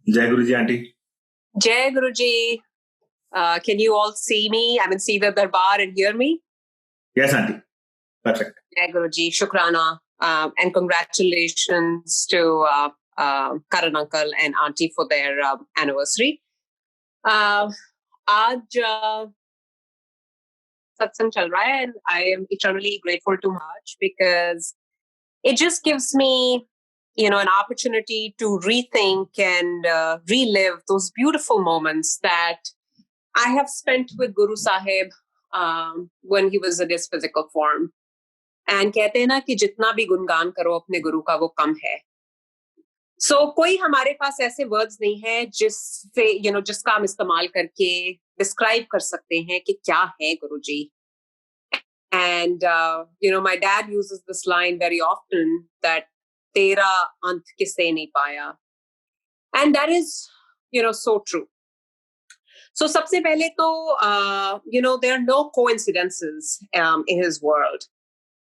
Jai Guruji Aunty. Jai Guruji. Can you all see me? I mean, see the darbar and hear me? Yes, Aunty. Perfect. Jai Guruji. Shukrana. And congratulations to Karan Uncle and Aunty for their anniversary. आज satsang chal raha hai, and I am eternally grateful to Maharaj because it just gives me, an opportunity to rethink and relive those beautiful moments that I have spent with Guru Sahib when he was in his physical form. And कहते हैं ना कि जितना भी गुणगान करो अपने गुरु का वो कम है. So कोई हमारे पास ऐसे words नहीं है जिससे जिसका हम इस्तेमाल करके describe कर सकते हैं कि क्या है गुरुजी. And my dad uses this line very often that तेरा अंत किससे नहीं पाया. And that is so true. So सबसे पहले तो there are no coincidences in his world.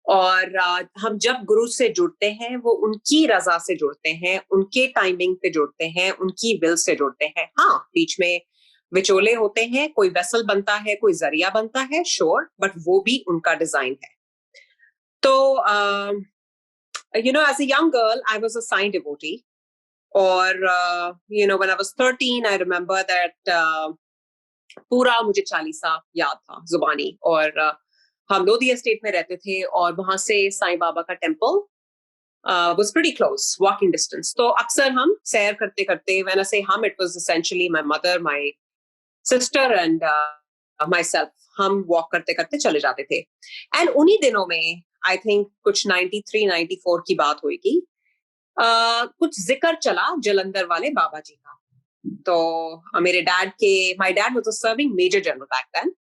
और हम जब गुरु से जुड़ते हैं वो उनकी रजा से जुड़ते हैं, उनके टाइमिंग पे जुड़ते हैं, उनकी विल से जुड़ते हैं. हाँ, बीच में विचोले होते हैं, कोई वेसल बनता है, कोई जरिया बनता है, श्योर, बट वो भी उनका डिजाइन है. तो as a young girl I was a sign devotee. और when I was 13 I remember that पूरा मुझे चालीसा याद था जुबानी. और हम लोधी एस्टेट में रहते थे और वहां से साईं बाबा का temple was pretty close, walking distance. तो अक्सर हम सैर करते करते, when I say हम, it was essentially my mother, my sister and myself, हम walk करते करते चले जाते थे. And उन्हीं दिनों में I think कुछ 93-94 की बात होगी, कुछ जिक्र चला जलंधर वाले बाबा जी का. तो मेरे डैड के, my dad was a serving major general back then.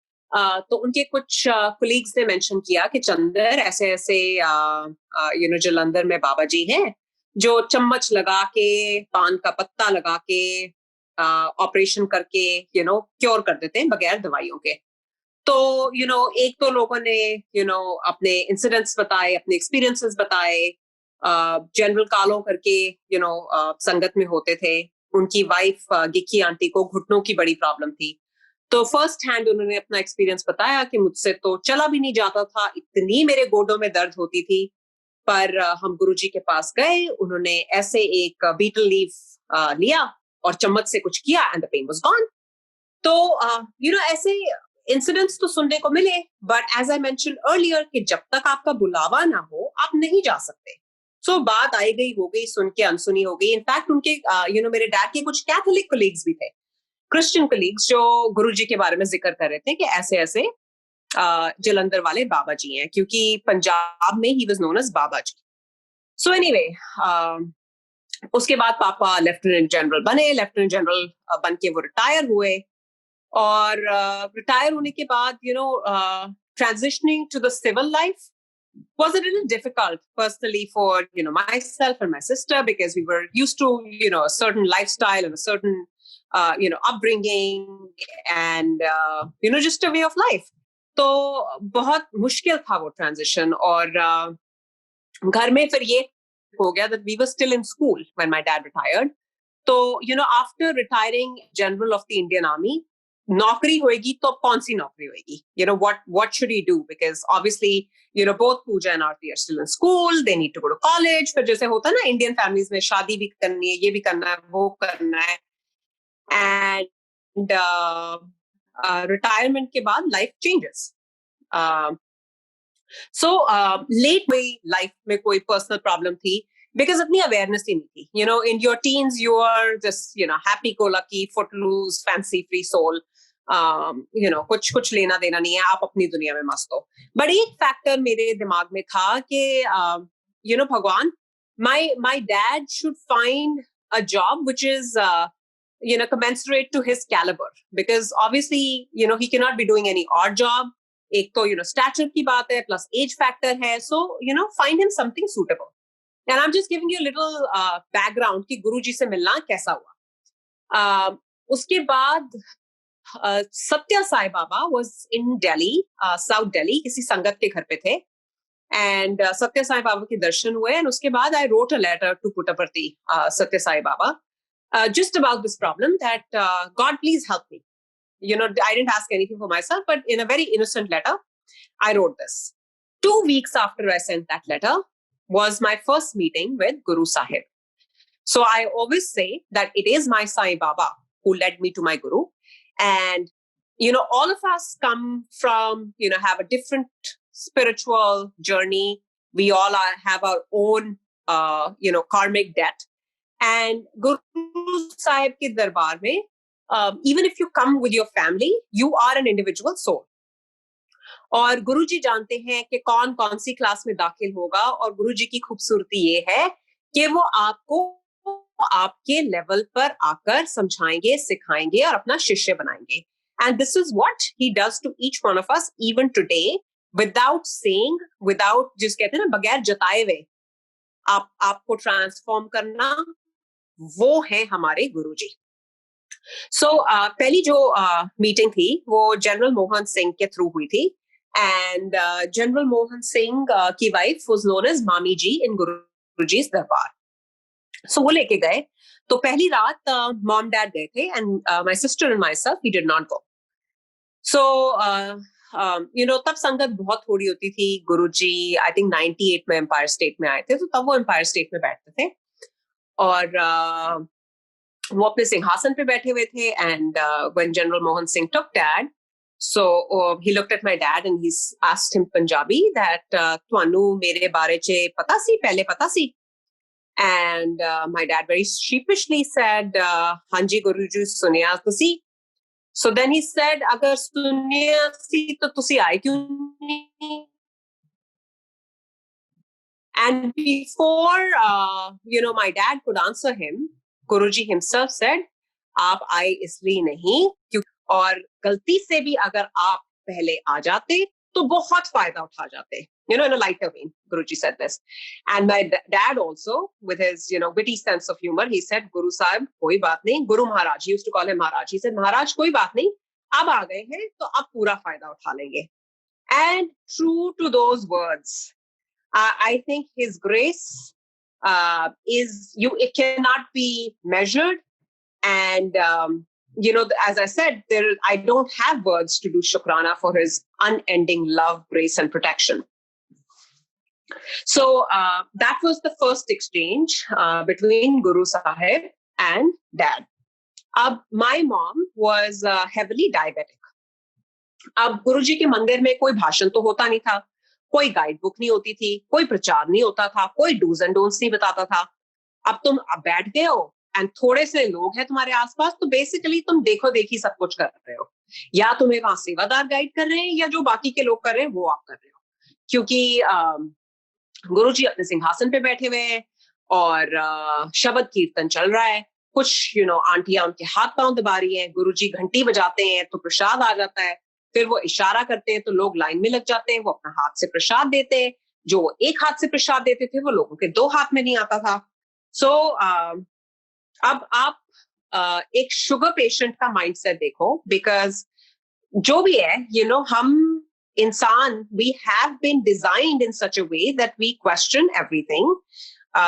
तो उनके कुछ कोलीग्स ने मेंशन किया कि चंदर ऐसे ऐसे जलंधर में बाबा जी हैं जो चम्मच लगा के, पान का पत्ता लगा के ऑपरेशन करके क्योर कर देते हैं बगैर दवाइयों के. तो एक तो लोगों ने अपने इंसिडेंट्स बताए, अपने एक्सपीरियंसेस बताए. जनरल कालो करके संगत में होते थे. उनकी वाइफ गिक्की आंटी को घुटनों की बड़ी प्रॉब्लम थी. तो फर्स्ट हैंड उन्होंने अपना एक्सपीरियंस बताया कि मुझसे तो चला भी नहीं जाता था, इतनी मेरे गोडों में दर्द होती थी. पर हम गुरुजी के पास गए, उन्होंने ऐसे एक बीटल लीफ लिया और चम्मच से कुछ किया and the pen was gone. तो ऐसे इंसिडेंट्स तो सुनने को मिले, but as I mentioned earlier कि जब तक आपका बुलावा ना हो आप नहीं जा सकते. सो बात आई गई हो गई, सुन के अनसुनी हो गई. इनफैक्ट उनके मेरे डैड के कुछ कैथोलिक कोलीग्स भी थे, क्रिश्चियन कोलीग्स, जो गुरुजी के बारे में जिक्र कर रहे थे कि ऐसे ऐसे जलंधर वाले बाबा जी हैं, क्योंकि पंजाब में ही was known as Baba ji. So anyway, उसके बाद पापा लेफ्टिनेंट जनरल बने. लेफ्टिनेंट जनरल बन के वो रिटायर हुए. और रिटायर होने के बाद transitioning to the civil life was a little difficult personally for myself and my sister, because we were used to a certain lifestyle and a certain upbringing and just a way of life. तो बहुत मुश्किल था वो transition. और घर में फिर ये हो गया that we were still in school when my dad retired. तो after retiring general of the Indian Army, नौकरी होएगी तो कौन सी नौकरी होएगी? What should he do? Because obviously both Pooja and Aarti are still in school, they need to go to college. फिर जैसे होता है ना इंडियन फैमिलीज में, शादी भी करनी है, ये भी करना है, वो करना है. And retirement के बाद life changes. So late में life में कोई personal problem थी, because अपनी awareness ही नहीं थी. In your teens you are just happy go lucky, footloose, fancy free soul. कुछ लेना देना नहीं है, आप अपनी दुनिया में मस्त हो. बट एक फैक्टर मेरे दिमाग में था कि भगवान, my dad should find a job which is commensurate to his caliber, because obviously he cannot be doing any odd job. एक तो stature की बात है, plus age factor है. So find him something suitable. And I'm just giving you a little background कि गुरुजी से मिलना कैसा हुआ. उसके बाद Satya Sai Baba was in Delhi, South Delhi, किसी संगत के घर पे थे. And सत्या साई बाबा के दर्शन हुए. And उसके बाद I wrote a letter to Puttaparthi, Satya Sai Baba. just about this problem that God, please help me. I didn't ask anything for myself, but in a very innocent letter, I wrote this. 2 weeks after I sent that letter was my first meeting with Guru Sahib. So I always say that it is my Sai Baba who led me to my Guru. And, all of us come from, have a different spiritual journey. We all have our own, karmic debt. And Guru Sahib ke darbar mein, even if you come with your family, you are an individual soul. और गुरुजी जानते हैं कि कौन कौन सी class में दाखिल होगा, और गुरुजी की खूबसूरती ये है कि वो आपको आपके लेवल पर आकर समझाएंगे, सिखाएंगे और अपना शिष्य बनाएंगे. And this is what he does to each one of us even today, without saying, without, जिस कहते हैं ना, बगैर जताए हुए आपको ट्रांसफॉर्म करना, वो है हमारे गुरुजी. So पहली जो मीटिंग थी वो जनरल मोहन सिंह के थ्रू हुई थी. And General Mohan Singh की wife was known as Mami Ji in Guruji's Darbar. So वो लेके गए. तो पहली रात mom dad गए थे, and my sister and myself, we did not go. So तब संगत बहुत थोड़ी होती थी. गुरुजी I think 98 में एम्पायर स्टेट में आए थे, तो तब वो एम्पायर स्टेट में बैठते थे और वो अपने सिंहासन पे बैठे हुए थे. And when General Mohan Singh took dad, so he looked at my dad and he asked him Punjabi that twanu mere bare che pata si, pehle pata si? And my dad very sheepishly said, hanji Guruji sunya tusi. So then he said, agar sunya si to tusi aaye kyun nahi? And before my dad could answer him, Guruji himself said, aap aaye isliye nahi kyunki, और गलती से भी अगर आप पहले आ जाते तो बहुत फायदा उठा जाते. In a lighter vein, Guruji said this. And my dad also, with his witty sense of humor, he said, Guru Sahib, koi baat nahi. Guru Maharaj, he used to call him Maharaj. He said, Maharaj, koi baat nahi. Ab aa gaye hain to ab pura fayda utha lenge. And true to those words, I think his grace it cannot be measured. And as I said, I don't have words to do shukrana for his unending love, grace, and protection. So that was the first exchange between Guru Sahib and Dad. My mom was heavily diabetic. अब गुरुजी के मंदिर में कोई भाषण तो होता नहीं था, कोई गाइड बुक नहीं होती थी, कोई प्रचार नहीं होता था, कोई डूज एंड डोंट्स नहीं बताता था. अब तुम बैठ गए हो एंड थोड़े से लोग हैं तुम्हारे आसपास, तो बेसिकली तुम देखो देखी सब कुछ कर रहे हो. या तुम्हें वहां सेवादार गाइड कर रहे हैं, या जो बाकी के लोग कर रहे हैं वो आप कर रहे हो. क्योंकि गुरुजी अपने सिंहासन पे बैठे हुए हैं और शब्द कीर्तन चल रहा है. कुछ आंटियां उनके हाथ पांव दबा रही हैं. गुरुजी घंटी बजाते हैं तो प्रसाद आ जाता है. फिर वो इशारा करते हैं तो लोग लाइन में लग जाते हैं. वो अपना हाथ से प्रसाद देते हैं. जो एक हाथ से प्रसाद देते थे वो लोगों के 2 हाथ में नहीं आता था. सो अब आप एक शुगर पेशेंट का माइंडसेट देखो, बिकॉज जो भी है हम इंसान, we have been designed in such a way that we question everything.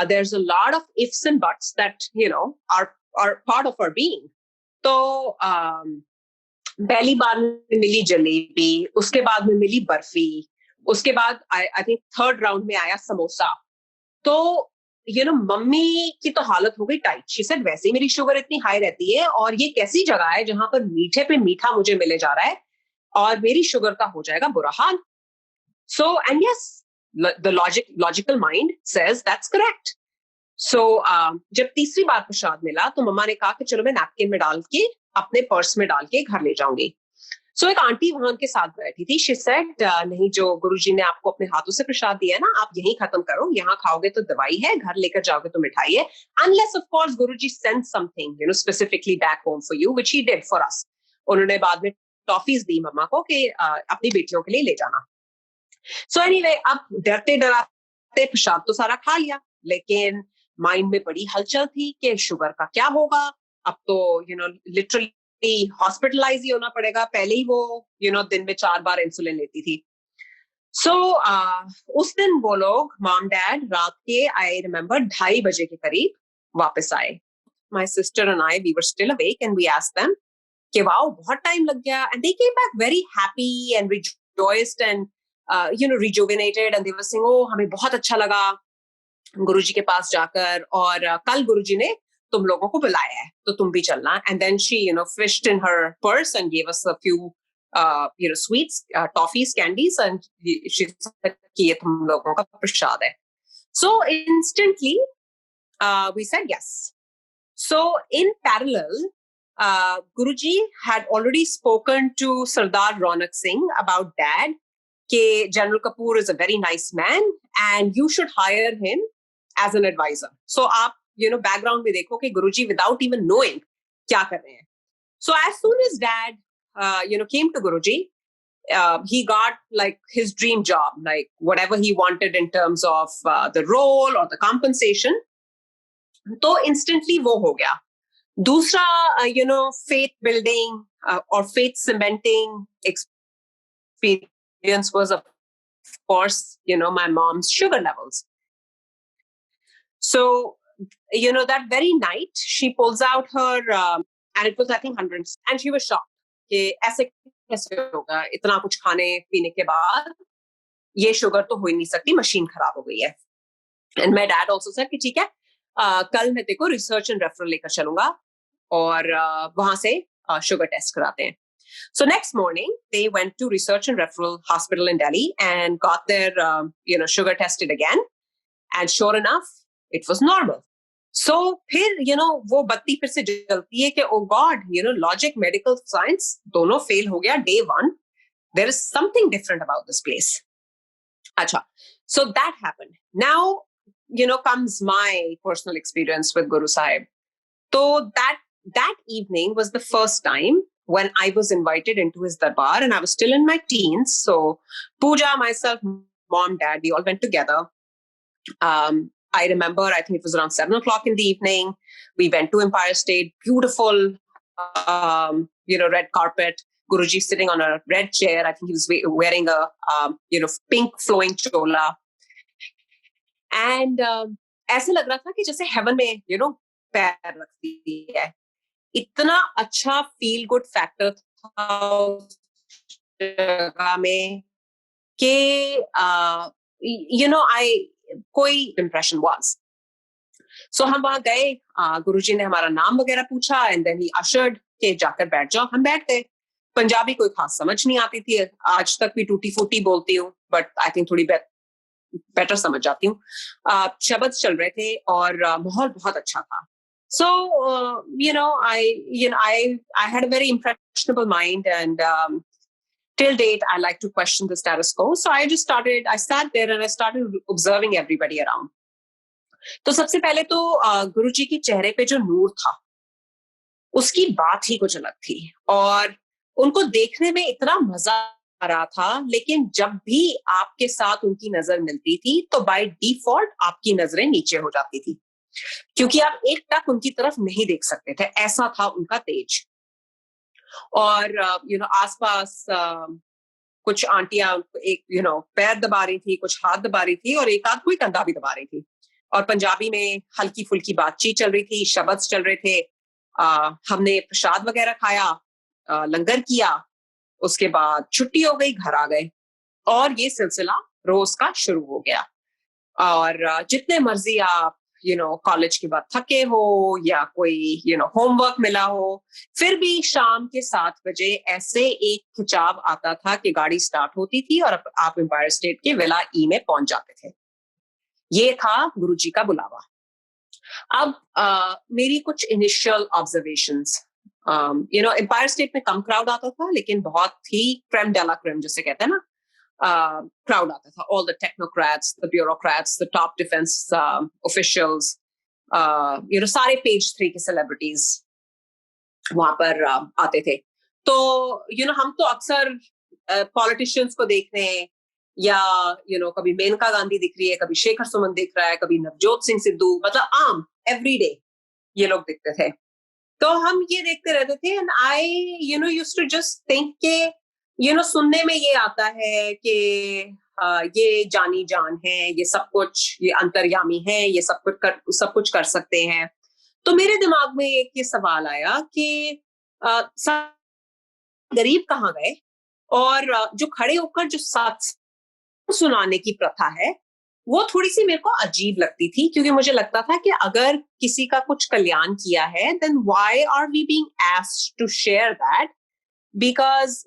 there's a lot of ifs and buts that are part of our being. तो पहली बार में मिली जलेबी, उसके बाद में मिली बर्फी, उसके बाद आई थिंक थर्ड राउंड में आया समोसा. तो मम्मी की तो हालत हो गई टाइट. शी सेड वैसे ही मेरी शुगर इतनी हाई रहती है और ये कैसी जगह है जहां पर मीठे पे मीठा मुझे मिले जा रहा है और मेरी शुगर का हो जाएगा बुरा हाल. So and yes, the logical mind says that's correct. So जब तीसरी बार प्रसाद मिला तो मम्मा ने कहा कि चलो मैं नैपकिन में डाल के अपने पर्स में डाल के घर ले जाऊंगी. सो एक आंटी वहां उनके साथ बैठी थी. शी सेड नहीं, जो गुरुजी ने आपको अपने हाथों से प्रसाद दिया है ना, आप यहीं खत्म करो. यहाँ खाओगे तो दवाई है, घर लेकर जाओगे तो मिठाई है. Unless of course Guruji sent something specifically back home for you, which he did for us. उन्होंने बाद में टॉफीज दी मम्मा को कि अपनी बेटियों के लिए ले जाना. सो एनीवे, अब डरते डराते प्रसाद तो सारा खा लिया, लेकिन माइंड में बड़ी हलचल थी कि शुगर का क्या होगा. अब तो लिटरली हॉस्पिटलाइज ही होना पड़ेगा. पहले ही वो दिन में 4 बार इंसुलिन लेती थी. सो उस दिन वो लोग मॉम डैड रात के, आई रिमेम्बर 2:30 बजे के करीब वापस आए. my sister and I, we were still awake, and we asked them, कि wow, बहुत time लग गया, and they came back very happy and rejoiced and rejuvenated, and they were saying, oh, हमें बहुत अच्छा लगा गुरुजी के पास जाकर, और कल गुरुजी ने तुम लोगों को बुलाया है, तो तुम भी चलना. And then she, fished in her purse and gave us a few, sweets, toffees, candies, and she said कि ये तुम लोगों का प्रसाद है. So instantly, we said yes. So in parallel, Guruji had already spoken to Sardar Ronak Singh about Dad, that General Kapoor is a very nice man and you should hire him as an advisor. So आप background में देखो कि Guruji, without even knowing क्या कर रहे हैं. So as soon as Dad came to Guruji, he got like his dream job, like whatever he wanted in terms of the role or the compensation. तो instantly वो हो गया. दूसरा faith building or faith cementing experience was, of course, my mom's sugar levels. So that very night she pulls out her and it was, I think, hundreds, and she was shocked कि ऐसे कैसे होगा, इतना कुछ खाने पीने के बाद ये शुगर तो हो ही नहीं सकती, मशीन खराब हो गई है. And my dad also said कि ठीक है, कल मैं तेको रिसर्च एंड रेफरल लेकर चलूंगा और वहां से शुगर टेस्ट कराते हैं. So next morning they went to Research and Referral Hospital in Delhi and got their sugar tested again, and sure enough it was normal. So फिर वो बत्ती फिर से जलती है कि oh God, logic, medical science दोनों fail हो गया day one. There is something different about this place. Acha, so that happened. Now comes my personal experience with Guru Sahib. So that evening was the first time when I was invited into his darbar, and I was still in my teens. So Pooja, myself, mom, dad, we all went together. I remember, I think it was around 7 o'clock in the evening. We went to Empire State, beautiful, red carpet. Guruji sitting on a red chair. I think he was wearing a, pink flowing chola. And ऐसे लग रहा था कि जैसे heaven में, पैर रखती है. इतना अच्छा feel good factor था जगह में कि कोई impression was. So हम वहां गए, गुरुजी ने हमारा नाम वगैरह पूछा, and then he ushered के जाकर बैठ जाओ. हम बैठ गए. पंजाबी कोई खास समझ नहीं आती थी, आज तक भी टूटी फूटी बोलती हूँ, but I think थोड़ी बेटर समझ जाती हूँ. शब्द चल रहे थे और माहौल बहुत अच्छा था. So I had a very impressionable mind, and till date I like to question the status quo. So I sat there and I started observing everybody around. तो सबसे पहले तो गुरुजी के चेहरे पे जो नूर था उसकी बात ही कुछ अलग थी, और उनको देखने में इतना मजा आ रहा था. लेकिन जब भी आपके साथ उनकी नजर मिलती थी तो बाय डिफॉल्ट आपकी नजरें नीचे हो जाती थी, क्योंकि आप एक टक उनकी तरफ नहीं देख सकते थे, ऐसा था उनका तेज. और आसपास कुछ आंटियां एक पैर दबा रही थी, कुछ हाथ दबा रही थी, और एक आध कोई कंधा भी दबा रही थी. और पंजाबी में हल्की फुल्की बातचीत चल रही थी, शब्द चल रहे थे. हमने प्रसाद वगैरह खाया, लंगर किया, उसके बाद छुट्टी हो गई, घर आ गए, और ये सिलसिला रोज का शुरू हो गया. और जितने मर्जी आप कॉलेज के बाद थके हो या कोई होमवर्क मिला हो, फिर भी शाम के 7 बजे ऐसे एक खिंचाव आता था कि गाड़ी स्टार्ट होती थी और आप एम्पायर स्टेट के विला ई में पहुंच जाते थे. ये था गुरुजी का बुलावा. अब मेरी कुछ इनिशियल ऑब्जर्वेशंस, एम्पायर स्टेट में कम क्राउड आता था, लेकिन बहुत ही क्रेम डेला क्रेम जिसे कहते हैं ना, crowd आता था. All the technocrats, the bureaucrats, the top defense officials, सारे page 3 के celebrities वहां पर आते थे. तो हम तो अक्सर politicians को देखने, या कभी मेनका गांधी दिख रही है, कभी शेखर सुमन दिख रहा है, कभी नवजोत सिंह सिद्धू, मतलब आम एवरीडे ये लोग दिखते थे. तो हम ये देखते रहते थे, and I used to just think के सुनने में ये आता है कि ये जानी जान है, ये सब कुछ, ये अंतर्यामी है, ये सब कुछ कर सकते हैं. तो मेरे दिमाग में एक ये सवाल आया कि सब गरीब कहाँ गए, और जो खड़े होकर जो सत्संग सुनाने की प्रथा है वो थोड़ी सी मेरे को अजीब लगती थी, क्योंकि मुझे लगता था कि अगर किसी का कुछ कल्याण किया है, then why are we being asked to share that? Because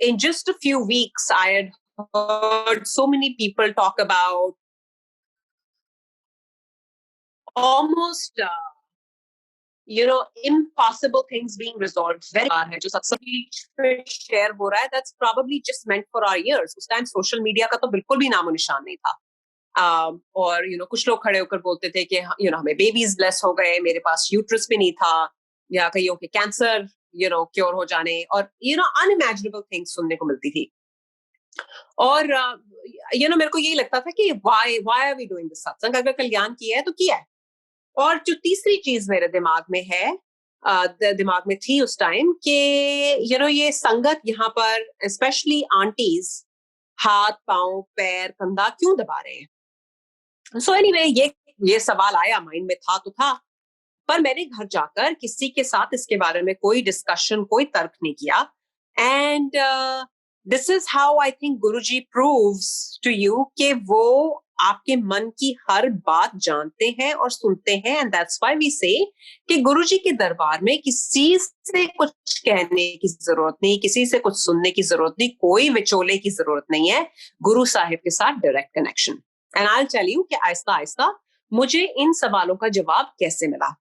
in just a few weeks I had heard so many people talk about almost impossible things being resolved very है जो सत्संग शेयर हो रहा है, that's probably just meant for our ears. उस time social media का तो बिल्कुल भी नामो निशान नहीं था. और कुछ लोग खड़े होकर बोलते थे कि हमें बेबीज ब्लेस हो गए, मेरे पास यूट्रस भी नहीं था, या कहीं के कैंसर क्योर हो जाने, और अनइमेजिनेबल थिंग्स सुनने को मिलती थी. और मेरे को यही लगता था कि why are we doing this satsang? अगर कल्याण किया है तो किया है. और जो तीसरी चीज मेरे दिमाग में है, दिमाग में थी उस टाइम कि ये संगत यहाँ पर स्पेशली आंटीज हाथ पांव पैर कंधा क्यों दबा रहे हैं. सो एनीवे, ये सवाल आया, माइंड में था तो था, पर मैंने घर जाकर किसी के साथ इसके बारे में कोई डिस्कशन, कोई तर्क नहीं किया. And this is how I think Guruji proves to you कि वो आपके मन की हर बात जानते हैं और सुनते हैं. एंड दैट्स व्हाई वी से कि गुरुजी के दरबार में किसी से कुछ कहने की जरूरत नहीं, किसी से कुछ सुनने की जरूरत नहीं, कोई विचोले की जरूरत नहीं है. गुरु साहिब के साथ direct connection. And I will tell you कि आहिस्ता आहिस्ता मुझे इन सवालों का जवाब कैसे मिला.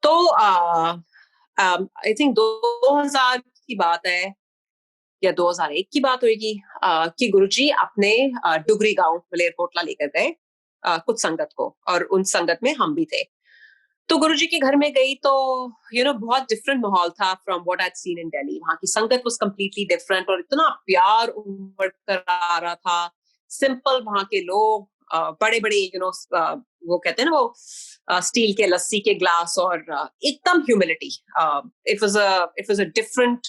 तो आई थिंक 2000 की बात है या 2001 की बात होगी कि गुरुजी अपने डुगरी गांव मलेरकोटला लेकर गए कुछ संगत को, और उन संगत में हम भी थे. तो गुरुजी के घर में गई तो बहुत डिफरेंट माहौल था from what I had seen in Delhi. वहां की संगत वाज कंप्लीटली डिफरेंट, और इतना प्यार उमड़ कर आ रहा था. सिंपल वहां के लोग, बड़े बड़े वो कहते हैं ना, वो स्टील के लस्सी के ग्लास, और एकदम humility. It was a different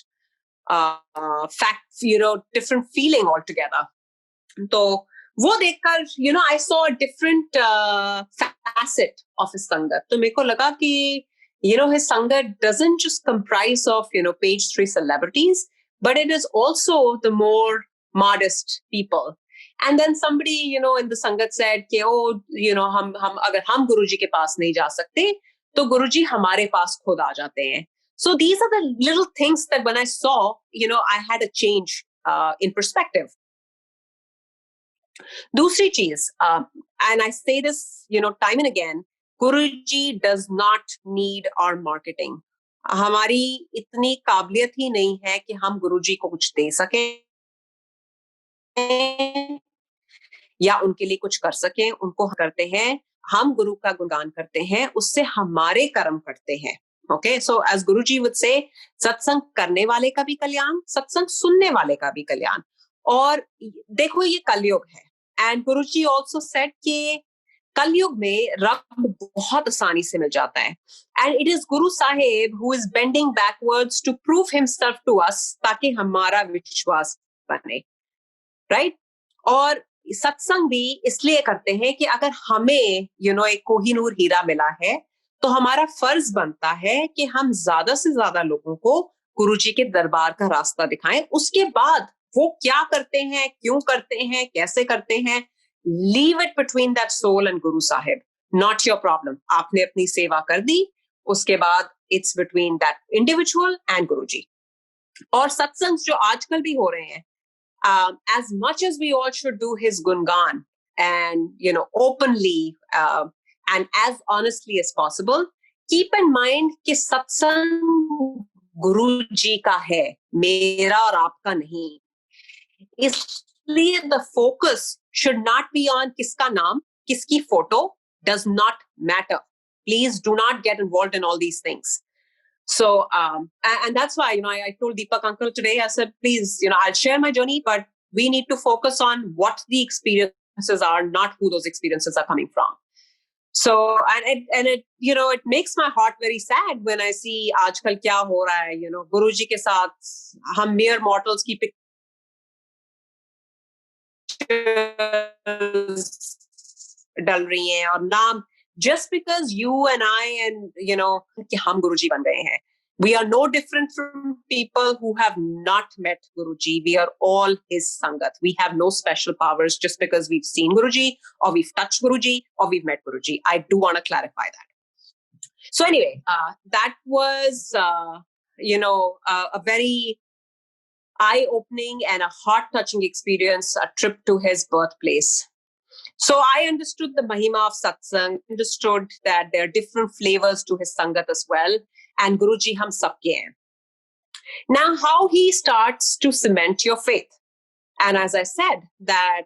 fact, different feeling all together. तो वो देखकर I saw different facet of his sangat. तो मेरे को लगा कि his sangat doesn't just comprise of page 3 celebrities, but it is also the more modest people. And then somebody in the sangat said कि हम अगर हम गुरुजी के पास नहीं जा सकते तो गुरुजी हमारे पास खुद आ जाते हैं. So these are the little things that when I saw, I had a change in perspective. दूसरी चीज, and I say this time and again, Guruji does not need our marketing. हमारी इतनी काबिलियत ही नहीं है कि हम गुरुजी को कुछ दे सकें या उनके लिए कुछ कर सकें. उनको करते हैं, हम गुरु का गुणगान करते हैं, उससे हमारे कर्म करते हैं. Okay, so as Guruji would say, सत्संग करने वाले का भी कल्याण, सत्संग सुनने वाले का भी कल्याण. और देखो ये कलयुग है, एंड गुरुजी आल्सो सेड कि कलयुग में रब बहुत आसानी से मिल जाता है. And it is Guru Sahib who is bending backwards to prove himself to us, ताकि हमारा विश्वास बने. राइट? और सत्संग भी इसलिए करते हैं कि अगर हमें एक कोहिनूर हीरा मिला है तो हमारा फर्ज बनता है कि हम ज्यादा से ज्यादा लोगों को गुरुजी के दरबार का रास्ता दिखाएं. उसके बाद वो क्या करते हैं, क्यों करते हैं, कैसे करते हैं, leave it between that soul and Guru Sahib. Not your problem. आपने अपनी सेवा कर दी, उसके बाद it's between that individual and Guruji. और सत्संग जो आजकल भी हो रहे हैं, as much as we all should do his gungan and openly and as honestly as possible, keep in mind कि सत्संग गुरु जी का है, मेरा और आपका नहीं. इसलिए the focus should not be on किसका नाम, किसकी photo, does not matter. Please do not get involved in all these things. So, and that's why, I told Deepak uncle today, I said, please, I'll share my journey, but we need to focus on what the experiences are, not who those experiences are coming from. So, and it, it makes my heart very sad when I see आजकल क्या हो रहा है, गुरुजी के साथ हम mere mortals की pictures डल रही हैं और नाम just because you and I and कि हम गुरुजी बन गए हैं, we are no different from people who have not met Guruji. We are all his Sangat. We have no special powers just because we've seen Guruji or we've touched Guruji or we've met Guruji. I do want to clarify that. So anyway, that was, a very eye-opening and a heart-touching experience, a trip to his birthplace. So I understood the Mahima of Satsang, understood that there are different flavors to his Sangat as well. And Guruji hum sabke hain. Now, how he starts to cement your faith. And as I said, that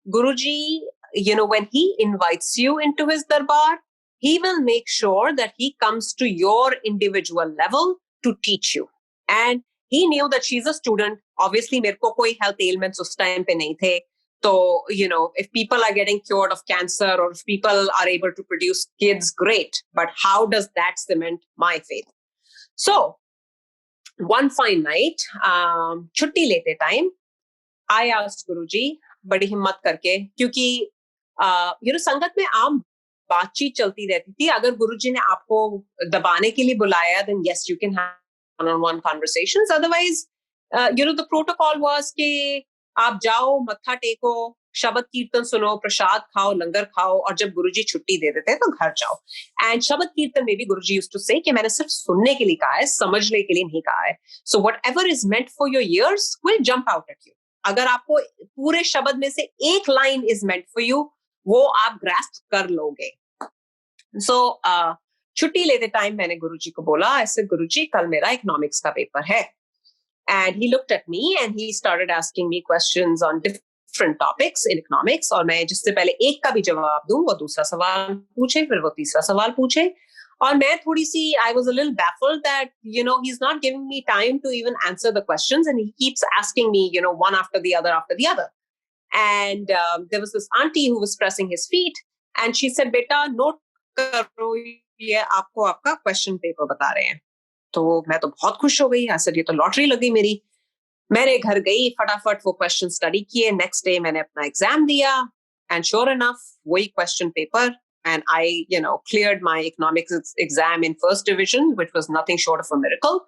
Guruji, when he invites you into his darbar, he will make sure that he comes to your individual level to teach you. And he knew that she's a student. Obviously, mere ko koi health ailments us time pe nahi the. So, if people are getting cured of cancer or if people are able to produce kids, great. But how does that cement my faith? So, one fine night, छुट्टी लेते time, I asked Guruji, बड़ी हिम्मत करके, क्योंकि संगत में आम बातचीत चलती रहती थी. अगर गुरुजी ने आपको दबाने के लिए बुलाया, then yes, you can have one-on-one conversations. Otherwise, the protocol was कि आप जाओ, मत्था टेको, शब्द कीर्तन सुनो, प्रसाद खाओ, लंगर खाओ, और जब गुरुजी छुट्टी दे देते हैं तो घर जाओ. एंड शब्द कीर्तन में भी गुरुजी यूज्ड टू से कि मैंने सिर्फ सुनने के लिए कहा है, समझने के लिए नहीं कहा है. So whatever is meant for your ears will jump out at you. अगर आपको पूरे शब्द में से एक line is meant for you, वो आप ग्रास्प कर लोगे. सो छुट्टी लेते टाइम मैंने गुरुजी को बोला, ऐसे गुरुजी कल मेरा इकोनॉमिक्स का पेपर है. And he looked at me and he started asking me questions on different topics in economics. और मैं जिससे पहले एक का भी जवाब दूं, वो दूसरा सवाल पूछे, फिर वो तीसरा सवाल पूछे. और मैं थोड़ी सी, I was a little baffled that, he's not giving me time to even answer the questions and he keeps asking me, one after the other. And there was this auntie who was pressing his feet and she said, बेटा note करो, ये आपको आपका question paper बता रहे हैं. तो मैं तो बहुत खुश हो गई. ऐसे ये तो लॉटरी लगी मेरी. मैंने घर गई, फटाफट वो क्वेश्चन स्टडी किए. नेक्स्ट डे मैंने अपना एग्जाम दिया एंड श्योर इनफ वही question paper. And I, cleared my economics exam in first division, which was nothing short of a miracle.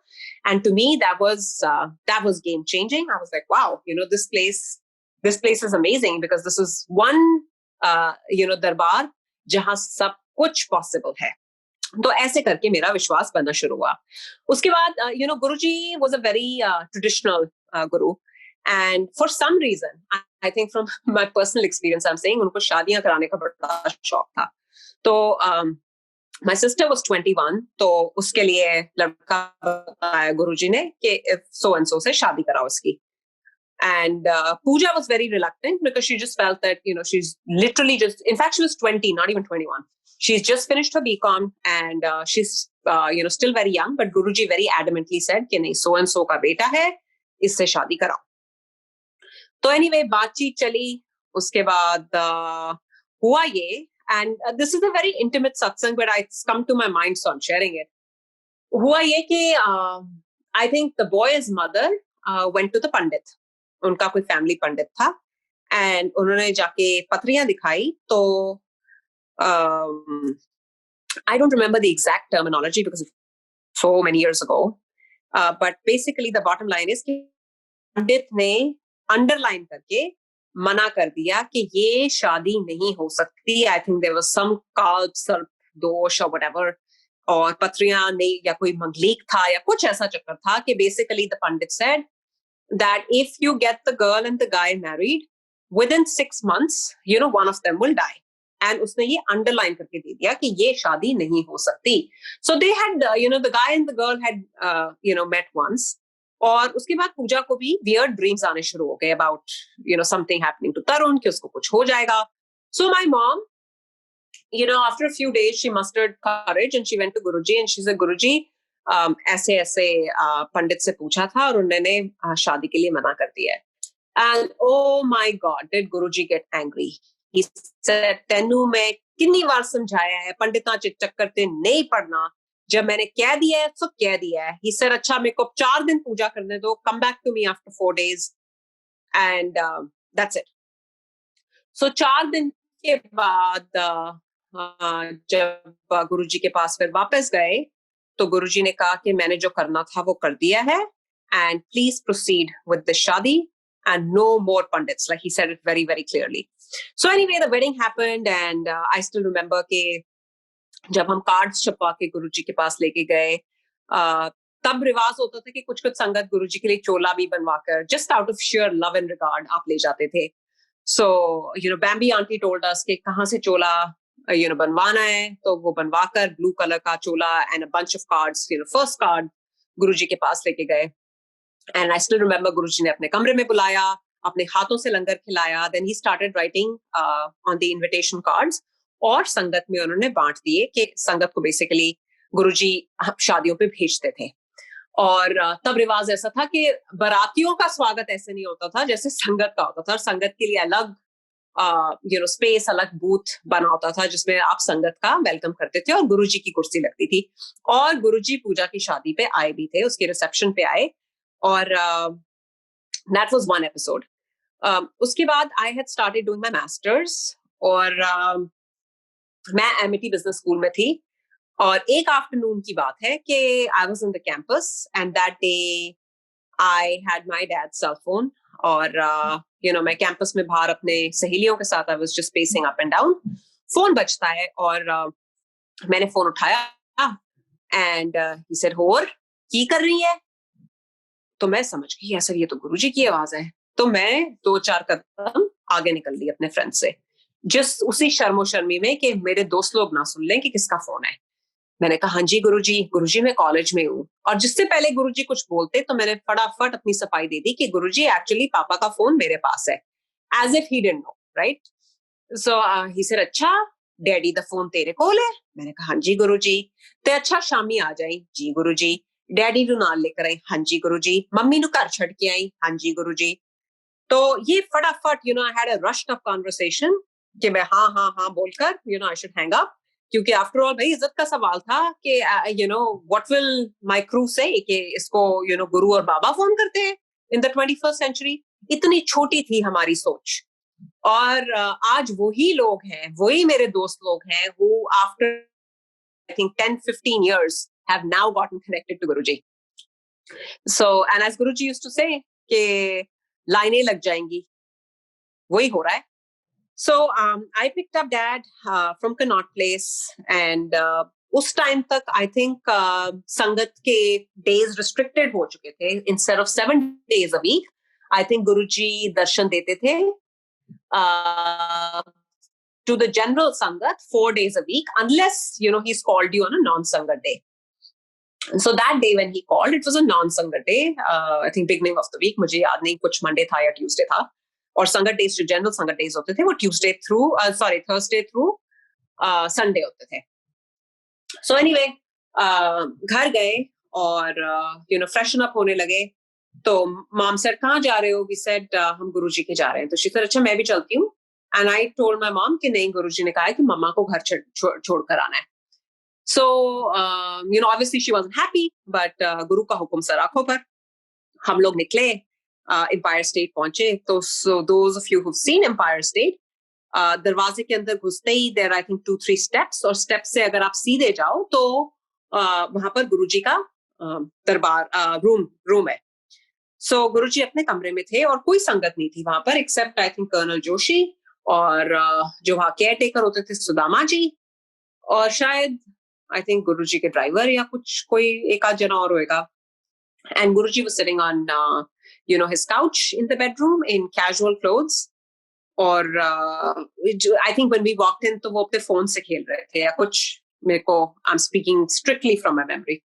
And to me, that was game changing. I was like, wow, this place is amazing because this is one, darbar jahan sab kuch possible hai. तो ऐसे करके मेरा विश्वास बनना शुरू हुआ. उसके बाद, Guruji was a very traditional guru. And for some reason, I think from my personal experience, I'm saying, उनको शादियां कराने का बड़ा शौक था. तो my sister was 21, तो उसके लिए लड़का बताया गुरुजी ने कि if so and so से शादी कराओ इसकी. And Pooja was very reluctant because she just felt that, she's literally just, in fact, she was 20, not even 21. She's just finished her BCom and she's, still very young, but Guruji very adamantly said कि नहीं, so and so का बेटा है, इससे शादी कराओ. तो anyway, बातचीत चली. उसके बाद हुआ ये, and this is a very intimate satsang, but it's come to my mind, so I'm sharing it. हुआ ये कि I think the boy's mother went to the pandit. उनका कोई फैमिली पंडित था एंड उन्होंने जाके पत्रियां दिखाई. तो I don't remember the exact terminology because so many years ago, but basically the bottom line is कि पंडित ने अंडरलाइन करके मना कर दिया कि ये शादी नहीं हो सकती. I think there was some kalp sarp dosh or whatever, और पत्रियां नहीं, या कोई मंगलीक था या कुछ ऐसा चक्कर था कि basically the pandit said that if you get the girl and the guy married, within 6 months, one of them will die. And उसने ये underline करके दे दिया कि ये शादी नहीं हो सकती. So they had, the guy and the girl had, met once. और उसके बाद पूजा को भी weird dreams आने शुरू हो गए about, something happening to Tarun, कि उसको कुछ हो जाएगा. So my mom, after a few days, she mustered courage and she went to Guruji and she said, Guruji, ऐसे ऐसे पंडित से पूछा था और उन्होंने शादी के लिए मना कर दिया है. And oh my God, did Guruji get angry? He said, तेनू मैं कितनी बार समझाया है, पंडिता चक्कर ते नहीं पड़ना. जब मैंने कह दिया है तो कह दिया है. He said, अच्छा मेरे को 4 दिन पूजा करने दो, come back to me after 4 days. And that's it. So 4 दिन के बाद जब गुरुजी के पास फिर वापस गए तो गुरुजी ने कहा कि मैंने जो करना था वो कर दिया है and please proceed with the shadi and no more pandits, like he said it very very clearly. So anyway, the wedding happened and I still remember कि जब हम कार्ड्स छपवा के गुरुजी के पास लेके गए, तब रिवाज होता था कि कुछ कुछ संगत गुरुजी के लिए चोला भी बनवाकर just out of share love and regard आप ले जाते थे. सो बैम्बी आंटी टोल्ड अस कि कहाँ से चोला बनवाना है, तो वो बनवाकर ब्लू कलर का चोला and a bunch of cards, first card Guruji के पास लेके गए. And I still remember Guruji ने अपने कमरे में बुलाया, अपने हाथों से लंगर खिलाया. Then he started writing on the invitation cards और संगत में उन्होंने बांट दिए कि संगत को बेसिकली गुरुजी शादियों पे भेजते थे. और तब रिवाज ऐसा था कि बारातियों का स्वागत ऐसे नहीं होता था जैसे संगत का होता था. और संगत के लिए अलग स्पेस, अलग बूथ बना होता था जिसमें आप संगत का वेलकम करते थे और गुरुजी की कुर्सी लगती थी. और गुरुजी पूजा की शादी पे आए भी थे, उसके रिसेप्शन पे आए. और दैट वाज वन एपिसोड. उसके बाद I had started doing my masters और मैं एमिटी बिजनेस स्कूल में थी. और एक आफ्टरनून की बात है कि I was in the campus and that day I had my dad's cell phone. और मैं कैंपस में बाहर अपने सहेलियों के साथ I was just pacing up and down. Phone बजता है और मैंने फोन उठाया एंड ही सेड, "होर की कर रही है?" तो मैं समझ गई सर ये तो गुरुजी की आवाज है. तो मैं 2-4 कदम आगे निकल ली अपने फ्रेंड से, जिस उसी शर्मो शर्मी में कि मेरे दोस्त लोग ना सुन लें कि किसका फोन है. मैंने कहा, "हाँ जी गुरुजी मैं कॉलेज में हूँ." और जिससे पहले गुरुजी कुछ बोलते तो मैंने फटाफट अपनी सफाई दे दी कि गुरुजी एक्चुअली पापा का फोन मेरे पास है, as if he didn't know, right. So he said, "अच्छा डैडी दा फोन तेरे कोल है?" मैंने कहा, "हाँ जी गुरुजी." "ते अच्छा शामी आ जाई?" "जी गुरुजी." "डैडी नू नाल लेकर आई?" "हाँ जी गुरुजी." "मम्मी नू घर छड़ के आई?" "हाँ जी गुरुजी." तो ये फटाफट I had a rushed up conversation कि मैं हाँ हाँ हाँ बोलकर आई शुड हैंग अप, क्योंकि आफ्टर ऑल भाई इज्जत का सवाल था कि व्हाट विल माय क्रू से कि इसको गुरु और बाबा फोन करते हैं इन द 21st सेंचुरी. इतनी छोटी थी हमारी सोच. और आज वही लोग हैं, वही मेरे दोस्त लोग हैं who after I think 10-15 years have now gotten connected to Guruji. So and as Guruji used to say कि लाइनें लग जाएंगी, वही हो रहा है. So I picked up dad from Connaught Place and उस टाइम तक I think संगत के days restricted हो चुके थे. Instead of 7 days a week, I think Guruji दर्शन देते थे to the general Sangat 4 days a week, unless he's called you on a non-Sangat day. So that day when he called, it was a non-Sangat day. I think beginning of the week, मुझे याद नहीं, कुछ Monday था या Tuesday था. और संगत days जो जनरल संगत डेज होते थे वो Tuesday through Thursday through Sunday होते थे. सो एनीवे घर गए और फ्रेशन अप होने लगे. तो मॉम सेड, "कहाँ जा रहे हो?" वी सेड, "हम गुरुजी के जा रहे हैं." तो शी सेड, "अच्छा मैं भी चलती हूँ." And I told my mom कि नहीं, गुरुजी ने कहा है कि मम्मा को घर छोड़कर आना है. So obviously she wasn't happy, but गुरु का हुक्म सर आंखों पर. हम लोग निकले, एम्पायर स्टेट पहुंचे. तो so those of you who seen Empire State, दरवाजे के अंदर घुसते ही देयर आई थिंक 2-3 स्टेप्स, और स्टेप से अगर आप सीधे जाओ तो वहां पर गुरुजी का दरबार रूम है. सो गुरुजी अपने कमरे में थे और कोई संगत नहीं थी वहां पर except I think colonel Joshi और जो वहां केयर टेकर होते थे सुदामा जी, और शायद आई थिंक गुरुजी के ड्राइवर या कुछ कोई एक आध जना और होएगा. And Guruji was sitting on, his couch in the bedroom in casual clothes. और I think when we walked in, तो वो अपने फोन से खेल रहे थे या कुछ. मेरे को I'm speaking strictly from my memory.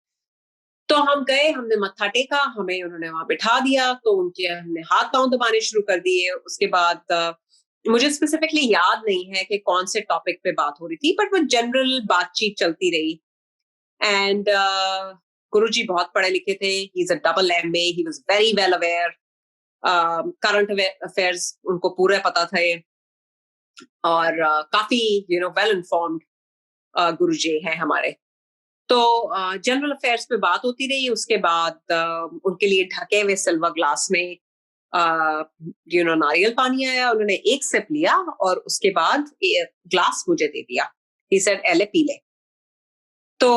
तो हम गए, हमने मत्था टेका, हमें उन्होंने वहां बिठा दिया. तो उनके हमने हाथ पांव दबाने शुरू कर दिए. उसके बाद मुझे स्पेसिफिकली याद नहीं है कि कौन से टॉपिक पे बात हो रही थी, बट वो जनरल बातचीत चलती रही. एंड गुरुजी बहुत पढ़े लिखे थे. He is a double MA. He was very well aware. Current affairs उनको पूरे पता थे और काफी वेल इन्फॉर्म्ड गुरुजी हैं हमारे. तो जनरल अफेयर्स पे बात होती रही. उसके बाद उनके लिए ढके हुए सिल्वर ग्लास में नारियल पानी आया. उन्होंने एक सिप लिया और उसके बाद ग्लास मुझे दे दिया. He said, "एले पी ले." तो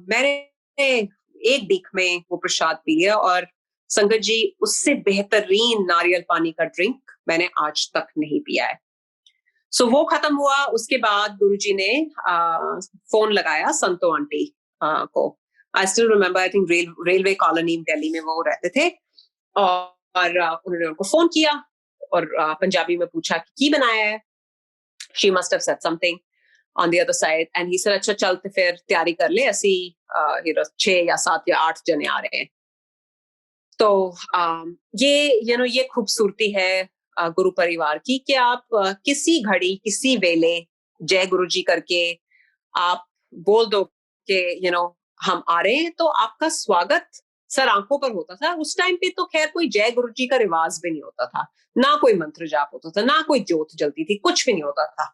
मैंने एक डीक में वो प्रसाद पी लिया और संगत जी उससे बेहतरीन नारियल पानी का ड्रिंक मैंने आज तक नहीं पिया है. सो वो खत्म हुआ. उसके बाद गुरुजी ने फोन लगाया संतो आंटी को. आई still remember, I think railway colony Delhi में वो रहते थे. और उन्होंने उनको फोन किया और पंजाबी में पूछा कि की बनाया है. She must have said something on the other side and he said, अच्छा चल तो फिर तैयारी कर ले, ऐसी 6 या 7 या 8 जने आ रहे हैं. तो ये ये खूबसूरती है गुरु परिवार की कि आप किसी घड़ी किसी वेले जय गुरु जी करके आप बोल दो कि हम आ रहे हैं, तो आपका स्वागत सर आंखों पर होता था. उस टाइम पे तो खैर कोई जय गुरु जी का रिवाज भी नहीं होता था, ना कोई मंत्र जाप होता था, ना कोई ज्योत जलती थी, कुछ भी नहीं होता था.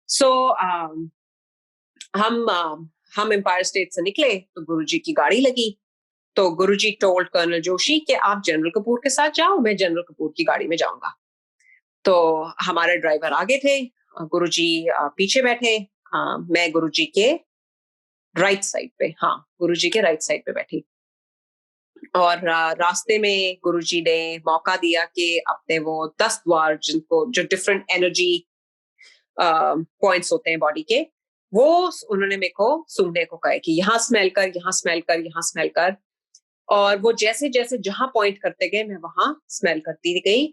सो हम एम्पायर स्टेट से निकले तो गुरुजी की गाड़ी लगी. तो गुरुजी टोल्ड कर्नल जोशी कि आप जनरल कपूर के साथ जाओ, मैं जनरल कपूर की गाड़ी में जाऊंगा. तो हमारे ड्राइवर आगे थे, गुरुजी पीछे बैठे, मैं गुरुजी के राइट साइड पे, गुरुजी के राइट साइड पे बैठी. और रास्ते में गुरुजी ने मौका दिया कि अपने वो 10 द्वार जिनको जो डिफरेंट एनर्जी पॉइंट्स होते हैं बॉडी के, वो उन्होंने मेरे को सुनने को कहा कि यहाँ स्मेल कर, यहाँ स्मेल कर, यहाँ स्मेल कर. और वो जैसे जैसे जहां पॉइंट करते गए मैं वहां स्मेल करती गई.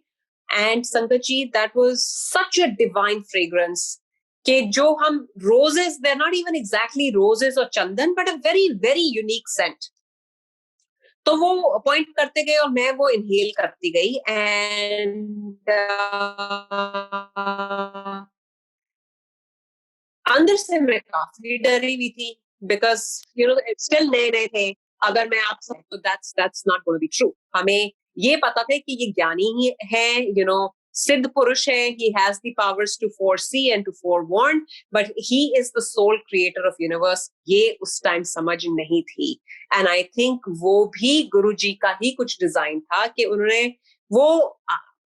And sangat ji, that was such a divine fragrance कि जो हम roses, they are not even exactly roses और chandan, but a very very unique scent. तो वो पॉइंट करते गए और मैं वो इनहेल करती गई. एंड अंदर से मैं काफी डरी हुई थी बिकॉज स्टिल नए नए थे. अगर मैं आपसे तो that's not going to be true. हमें ये पता था कि ये ज्ञानी ही है, सिद्ध पुरुष है. He has the powers to foresee and to forewarn, but he is the sole creator of universe. ये उस टाइम समझ नहीं थी. एंड आई थिंक वो भी गुरुजी का ही कुछ डिजाइन था कि उन्होंने वो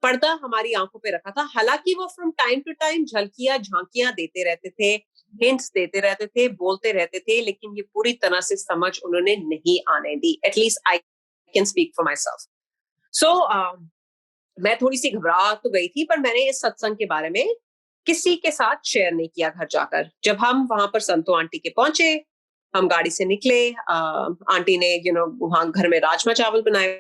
पर्दा हमारी आंखों पे रखा था. हालांकि वो फ्रॉम टाइम टू टाइम झलकियां झांकियां देते रहते थे, हिंट्स देते रहते थे, बोलते रहते थे, लेकिन ये पूरी तरह से समझ उन्होंने नहीं आने दी. At least I can speak for myself. So मैं थोड़ी सी घबरा तो गई थी, पर मैंने इस सत्संग के बारे में किसी के साथ शेयर नहीं किया घर जाकर. जब हम वहां पर संतो आंटी के पहुंचे, हम गाड़ी से निकले, आंटी ने वहां घर में राजमा चावल बनाए.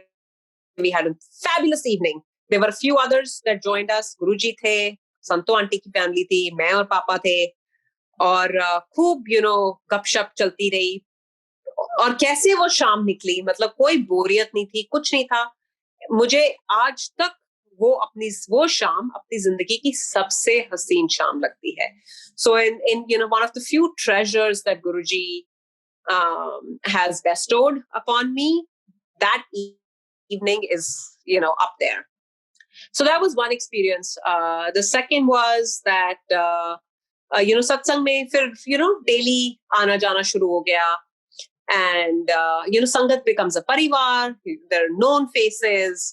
We had a fabulous evening. There were a few others that joined us. गुरुजी थे, संतो आंटी की फैमिली थी, मैं और पापा थे. और खूब गपशप चलती रही. और कैसे वो शाम निकली, मतलब कोई बोरियत नहीं थी, कुछ नहीं था. मुझे आज तक वो शाम अपनी जिंदगी की सबसे हसीन शाम लगती है. So in one of the few treasures that Guruji has bestowed upon me, that evening is up there. So that was one experience. The second was that satsang mein fir daily aana jana shuru ho gaya. And Sangat becomes a Pariwar. There are known faces.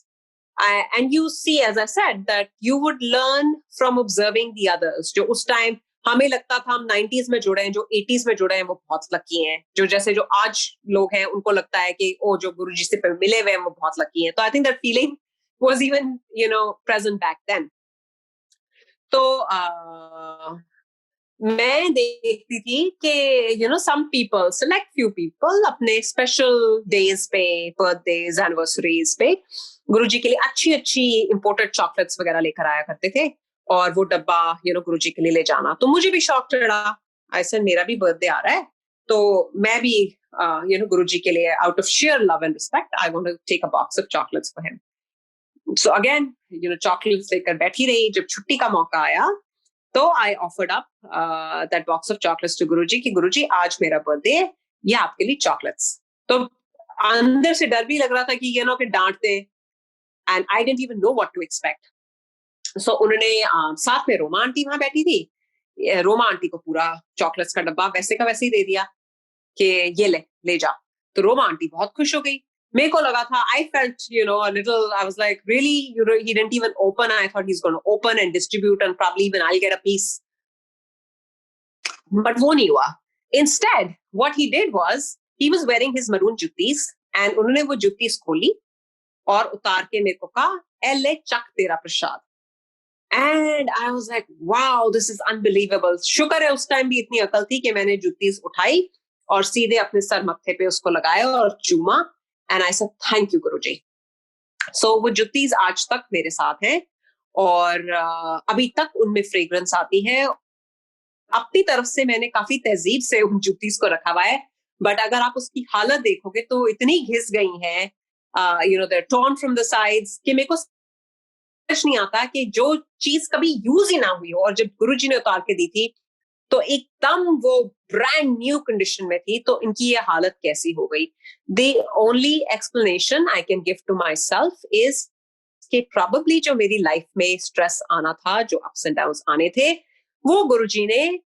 And you see, as I said, that you would learn from observing the others. जो उस time हमें लगता था हम 90s में जुड़े हैं, जो 80s में जुड़े हैं वो बहुत लकी हैं. जो आज लोग हैं उनको लगता है कि जो गुरुजी से मिले हुए हैं वो बहुत लकी हैं. तो I think that feeling was even present back then. तो मैं देखती थी कि some people, select few people, अपने special days पे, birthdays, anniversaries पे गुरुजी के लिए अच्छी अच्छी imported chocolates वगैरह लेकर आया करते थे. और वो डब्बा गुरुजी के लिए ले जाना. तो मुझे भी शौक चढ़ा. I said, मेरा भी बर्थडे आ रहा है, तो मैं भी गुरुजी के लिए, out of sheer love and respect, I want to take a box of chocolates for him. So again, chocolates लेकर बैठी रही. जब छुट्टी का मौका आया तो I offered up that box of chocolates to Guruji कि गुरुजी आज मेरा बर्थडे है, ये आपके लिए chocolates. तो अंदर से डर भी लग रहा था कि कि डांट दे. And I didn't even know what to expect. So उन्होंने साथ में रोमा आंटी वहां बैठी थी. रोमा आंटी को पूरा चॉकलेट्स का डब्बा वैसे का वैसे ही दे दिया कि ये ले जा. तो रोमा आंटी बहुत खुश हो गई. मेरे को लगा था, I felt a little, I was like, really, he didn't even open. I thought he's going to open and distribute and probably even I'll get a piece. But वो नहीं हुआ. Instead, what he did was he was wearing his maroon juttis and उन्होंने वो जुत्तीस खोली और उतार के मेरे को कहा, "ले चक तेरा प्रसाद." And I was like, wow, this is unbelievable. शुक्र है उस टाइम भी इतनी अकल थी कि मैंने जुत्तीस उठाई और सीधे अपने सर मत्थे पे उसको लगाया और चूमा. And I said, thank you, Guruji. So वो जुत्तीस आज तक मेरे साथ हैं और अभी तक उनमें फ्रेग्रेंस आती है. अपनी तरफ से मैंने काफी तहजीब से उन जुत्तीस को रखा हुआ है, बट अगर आप उसकी हालत देखोगे तो इतनी घिस गई हैं, they're torn from the sides, कि मेरे को समझ नहीं आता कि जो चीज कभी यूज ही ना हुई हो और जब गुरुजी ने उतार के दी थी तो एकदम वो ब्रांड न्यू कंडीशन में थी, तो इनकी ये हालत कैसी हो गई. The only explanation I can give to myself is कि प्रॉबेबली जो मेरी लाइफ में स्ट्रेस आना था, जो अप्स एंड डाउन्स आने थे, वो गुरुजी ने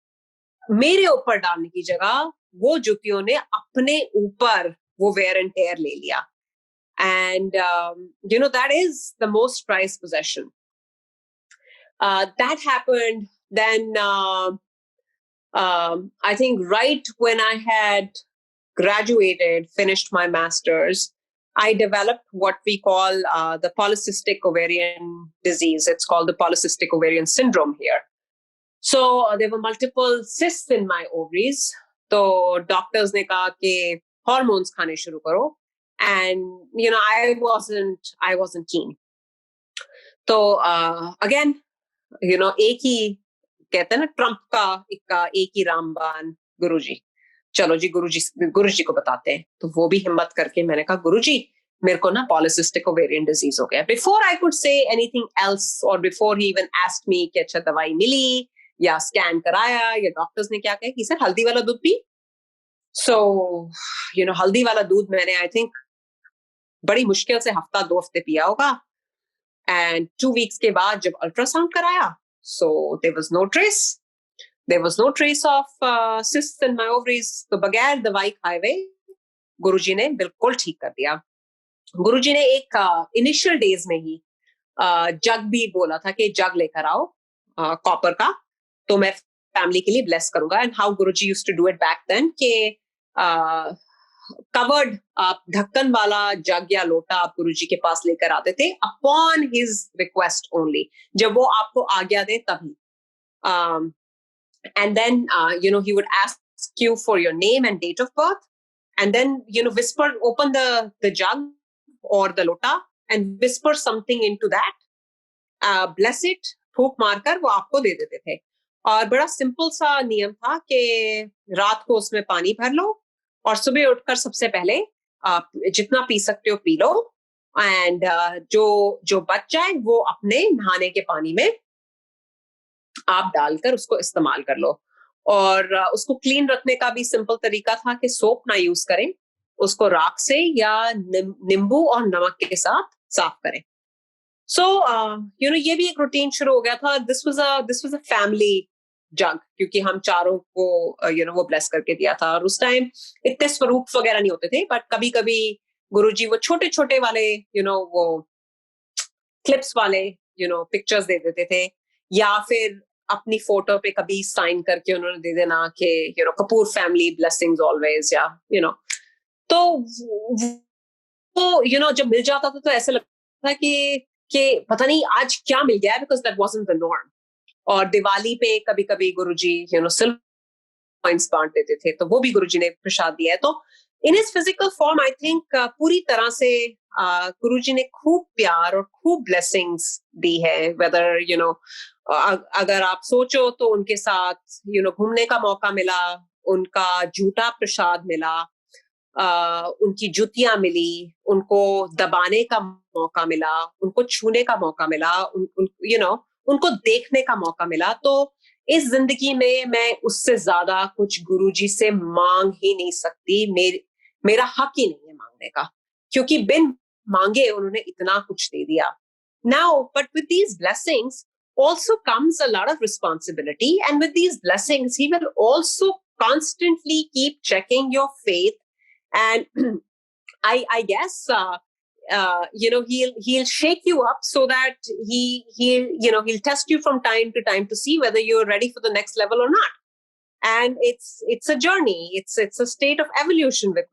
मेरे ऊपर डालने की जगह वो जुतियों ने अपने ऊपर वो वेयर एंड टेयर ले लिया. And that is the most prized possession. That happened then. I think right when I had graduated, finished my master's, I developed what we call the polycystic ovarian disease. It's called the polycystic ovarian syndrome here. So there were multiple cysts in my ovaries. So doctors ने कहा कि hormones खाने शुरू करो. And I wasn't keen. तो again, एक ही कहते हैं ना, ट्रम्प का इक्का, एक ही रामबाण, गुरुजी. चलो जी, गुरुजी को बताते हैं. तो वो भी हिम्मत करके मैंने कहा, गुरुजी मेरे को ना पॉलिसिस्टिक ओवेरियन डिजीज हो गया. Before I could say anything else और before he even asked me कि अच्छा दवाई मिली या स्कैन कराया या डॉक्टर्स ने क्या कहा कि सर हल्दी वाला दूध पी. सो हल्दी वाला दूध मैंने आई थिंक बड़ी मुश्किल से हफ्ता 2 हफ्ते पिया होगा. एंड 2 वीक्स के बाद जब अल्ट्रासाउंड कराया, so there was no trace of cysts in my ovaries. तो बगैर दवाई खाए हुए गुरुजी ने बिल्कुल ठीक कर दिया. गुरुजी ने एक इनिशियल डेज में ही जग भी बोला था कि जग लेकर आओ कॉपर का, तो मैं फैमिली के लिए ब्लेस करूंगा. And how Guruji used to do it back then के कवर्ड ढक्कन वाला जग या लोटा आप गुरुजी के पास लेकर आते थे अपॉन हिज रिक्वेस्ट ओनली, जब वो आपको आज्ञा दे तभी. And then he would ask you for your name and date of birth, and then whisper, open the jug or the lota and whisper something into that, bless it, फूंक मारकर वो आपको दे देते थे. और बड़ा सिंपल सा नियम था कि रात को उसमें पानी भर लो और सुबह उठकर सबसे पहले जितना पी सकते हो पी लो, एंड जो बच जाए वो अपने नहाने के पानी में आप डालकर उसको इस्तेमाल कर लो. और उसको क्लीन रखने का भी सिंपल तरीका था कि सोप ना यूज करें, उसको राख से या नींबू और नमक के साथ साफ करें. सो ये भी एक रूटीन शुरू हो गया था. दिस वाज अ फैमिली जग, क्योंकि हम चारों को वो ब्लेस करके दिया था. और उस टाइम इतने स्वरूप वगैरह नहीं होते थे, बट कभी कभी गुरुजी वो छोटे छोटे वाले वो क्लिप्स वाले पिक्चर्स दे देते थे, या फिर अपनी फोटो पे कभी साइन करके उन्होंने दे देना कि कपूर फैमिली ब्लेसिंग्स ऑलवेज, या तो वो जब मिल जाता था तो ऐसे लगता था कि पता नहीं आज क्या मिल गया, because that wasn't the norm. और दिवाली पे कभी कभी गुरुजी सिल्वर कॉइंस बांट देते थे, तो वो भी गुरुजी ने प्रसाद दिया है. तो in his physical form I think पूरी तरह से गुरुजी ने खूब प्यार और खूब ब्लेसिंग्स दी है. वेदर अगर आप सोचो तो उनके साथ घूमने का मौका मिला, उनका झूठा प्रसाद मिला, उनकी जुतियां मिली, उनको दबाने का मौका मिला, उनको छूने का मौका मिला, उनको देखने का मौका मिला. तो इस जिंदगी में मैं उससे ज्यादा कुछ गुरुजी से मांग ही नहीं सकती. मेरा हक ही नहीं है मांगने का, क्योंकि बिन मांगे उन्होंने इतना कुछ दे दिया. Now, but with these blessings also comes a lot of responsibility, and with these blessings he will also constantly keep checking your faith. And I guess he'll shake you up so that he'll test you from time to time to see whether you're ready for the next level or not. and it's a journey. It's a state of evolution with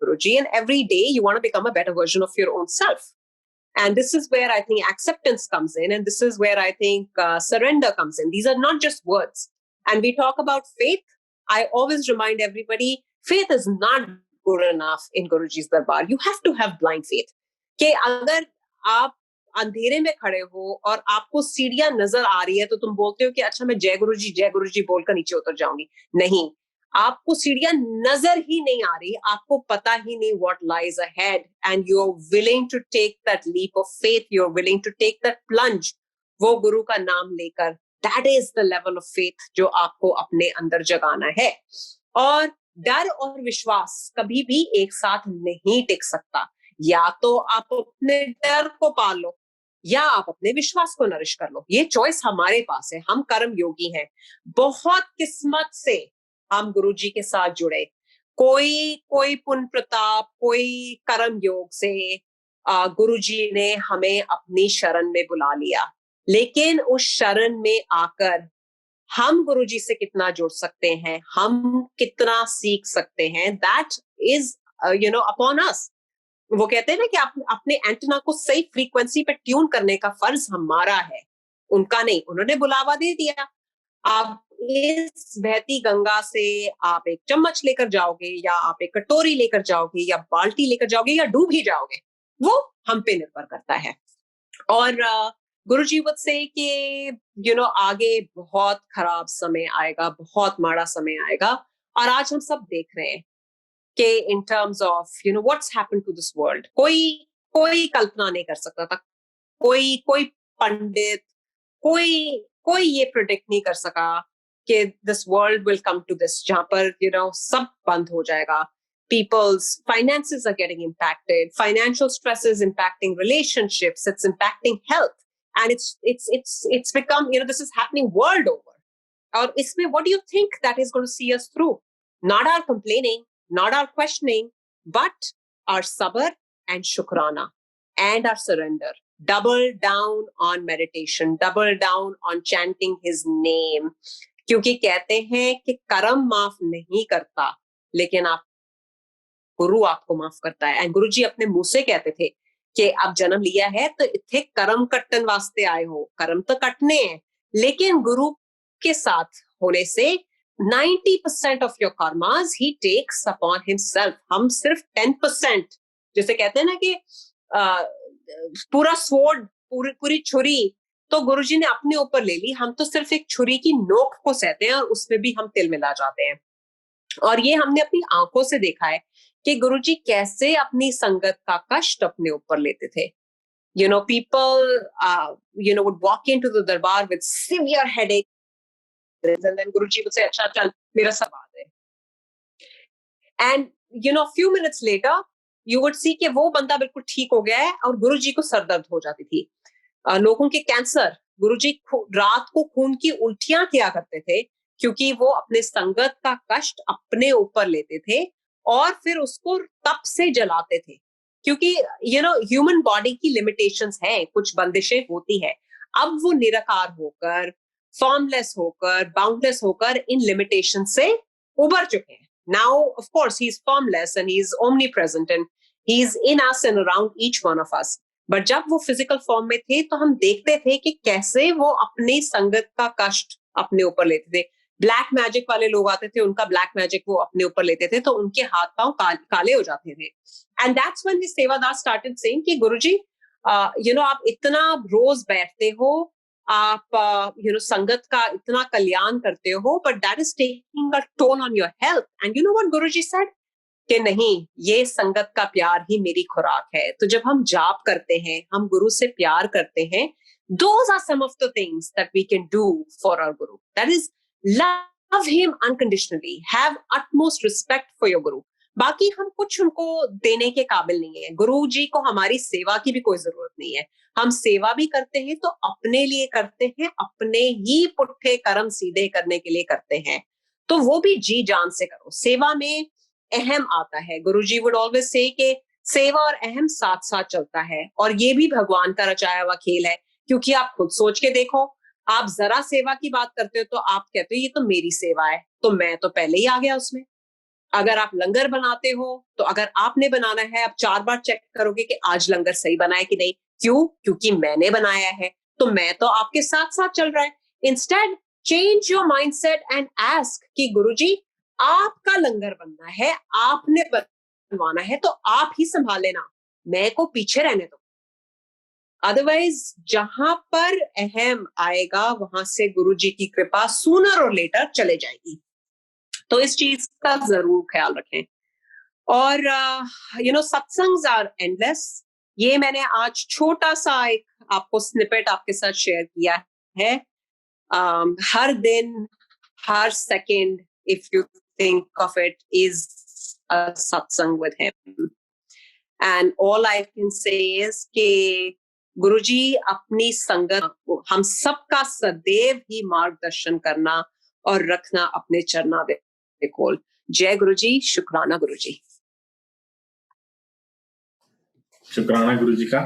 Guruji, and every day you want to become a better version of your own self. And this is where I think acceptance comes in, and this is where I think surrender comes in. These are not just words. And we talk about faith. I always remind everybody, faith is not good enough in Guruji's darbar. You have to have blind faith. कि अगर आप अंधेरे में खड़े हो और आपको सीढ़ियां नजर आ रही है तो तुम बोलते हो कि अच्छा मैं जय गुरु जी बोलकर नीचे उतर जाऊंगी. नहीं, आपको सीढ़ियां नजर ही नहीं आ रही, आपको पता ही नहीं what lies ahead, and you're willing to take that leap of faith, you're willing to take that plunge, वो गुरु का नाम लेकर. That is the level of faith जो आपको अपने अंदर जगाना है. और डर और विश्वास कभी भी एक साथ नहीं टिक सकता. या तो आप अपने डर को पालो या आप अपने विश्वास को नरिश कर लो. ये चॉइस हमारे पास है. हम कर्म योगी हैं. बहुत किस्मत से हम गुरुजी के साथ जुड़े. कोई पुण्य प्रताप, कोई कर्म योग से गुरुजी ने हमें अपनी शरण में बुला लिया. लेकिन उस शरण में आकर हम गुरुजी से कितना जुड़ सकते हैं, हम कितना सीख सकते हैं, दैट इज अपॉन अस. वो कहते हैं ना कि अपने एंटेना को सही फ्रीक्वेंसी पे ट्यून करने का फर्ज हमारा है, उनका नहीं. उन्होंने बुलावा दे दिया. आप इस बहती गंगा से आप एक चम्मच लेकर जाओगे या आप एक कटोरी लेकर जाओगे या बाल्टी लेकर जाओगे या डूब ही जाओगे, वो हम पे निर्भर करता है. और गुरुजी वुड से कि आगे बहुत खराब समय आएगा, बहुत माड़ा समय आएगा. और आज हम सब देख रहे हैं कि in terms of what's happened to this world, कोई कल्पना नहीं कर सकता था. कोई पंडित, कोई ये प्रेडिक्ट नहीं कर सका कि this world will come to this, जहां पर सब बंद हो जाएगा. People's finances are getting impacted. Financial stress is impacting relationships. It's impacting health, and it's become this is happening world over. और इसमें what do you think that is going to see us through? Not our complaining, not our questioning, but our sabr and shukrana and our surrender. Double down on meditation, double down on chanting his name. क्योंकि कहते हैं कि कर्म माफ नहीं करता, लेकिन गुरु आपको माफ करता है. एंड गुरुजी अपने मुंह से कहते थे कि आप जन्म लिया है तो इथे कर्म कट्टन वास्ते आए हो. कर्म तो कटने हैं, लेकिन गुरु के साथ होने से 90% of your karmas he takes upon himself. हम सिर्फ 10%, जैसे कहते हैं ना कि पूरा स्वॉर्ड, पूरी छुरी तो गुरुजी ने अपने ऊपर ले ली. हम तो सिर्फ एक छुरी की नोक को सहते हैं और उसमें भी हम तिल मिला जाते हैं. और ये हमने अपनी आंखों से देखा है कि गुरुजी कैसे अपनी संगत का कष्ट अपने ऊपर लेते थे. People would walk into the darbar with severe headache, and then Guruji would say, "अच्छा चल, मेरा सब आ गए." And a few minutes later, you would see कि वो बंदा बिल्कुल ठीक हो गया है और गुरुजी को सरदर्द हो जाती थी. लोगों के कैंसर, गुरुजी रात को खून की उल्टियां किया करते थे क्योंकि वो अपने संगत का कष्ट अपने ऊपर लेते थे और फिर उसको तप से जलाते थे. क्योंकि ह्यूमन बॉडी की लिमिटेशंस हैं, कुछ बंदिशें होती है. अब वो निराकार होकर, फॉर्मलेस होकर, बाउंडलेस होकर इन लिमिटेशन से उबर चुके हैं. Now, of course, he's formless and he's omnipresent and he's in us and around each one of us. But जब वो physical form में थे तो हम देखते थे कि कैसे वो अपनी संगत का कष्ट अपने ऊपर लेते थे. ब्लैक मैजिक वाले लोग आते थे, उनका ब्लैक मैजिक वो अपने ऊपर लेते थे तो उनके हाथ पांव काले हो जाते थे. And that's when his Sewadars started saying कि गुरुजी, आप इतना रोज बैठते हो, आप संगत का इतना कल्याण करते हो, but that is taking a toll on your health. And you know what Guruji said? कि नहीं, ये संगत का प्यार ही मेरी खुराक है. तो जब हम जाप करते हैं, हम गुरु से प्यार करते हैं, those are some of the things that we can do for our Guru. That is, love him unconditionally, have utmost respect for your Guru. बाकी हम कुछ उनको देने के काबिल नहीं है. गुरु जी को हमारी सेवा की भी कोई जरूरत नहीं है. हम सेवा भी करते हैं तो अपने लिए करते हैं, अपने ही पुट्ठे कर्म सीधे करने के लिए करते हैं. तो वो भी जी जान से करो. सेवा में अहम आता है. गुरुजी वुड ऑलवेज से कि सेवा और अहम साथ साथ चलता है और ये भी भगवान का रचाया हुआ खेल है. क्योंकि आप खुद सोच के देखो, आप जरा सेवा की बात करते हो तो आप कहते हो ये तो मेरी सेवा है, तो मैं तो पहले ही आ गया उसमें। अगर आप लंगर बनाते हो तो अगर आपने बनाना है, आप 4 बार चेक करोगे कि आज लंगर सही बना है कि नहीं। क्यों? क्योंकि मैंने बनाया है, तो मैं तो आपके साथ साथ चल रहा है। Instead change your mindset and ask कि गुरुजी आपका लंगर बनना है, आपने बनवाना है, तो आप ही संभाल लेना, मैं को पीछे रहने दो। अदरवाइज जहां पर अहम आएगा वहां से गुरुजी की कृपा सूनर और लेटर चले जाएगी। तो इस चीज का जरूर ख्याल रखें। और सत्संग्स आर एंडलेस। ये मैंने आज छोटा सा एक आपको स्निपेट आपके साथ शेयर किया है। हर दिन, हर second, if you think of it, is a satsang with him. And all I can say is कि गुरुजी अपनी संगत को हम सबका सदैव ही मार्गदर्शन करना और रखना अपने चरणा में खोल। जय गुरुजी, शुक्राना गुरुजी। शुक्राना गुरुजी का।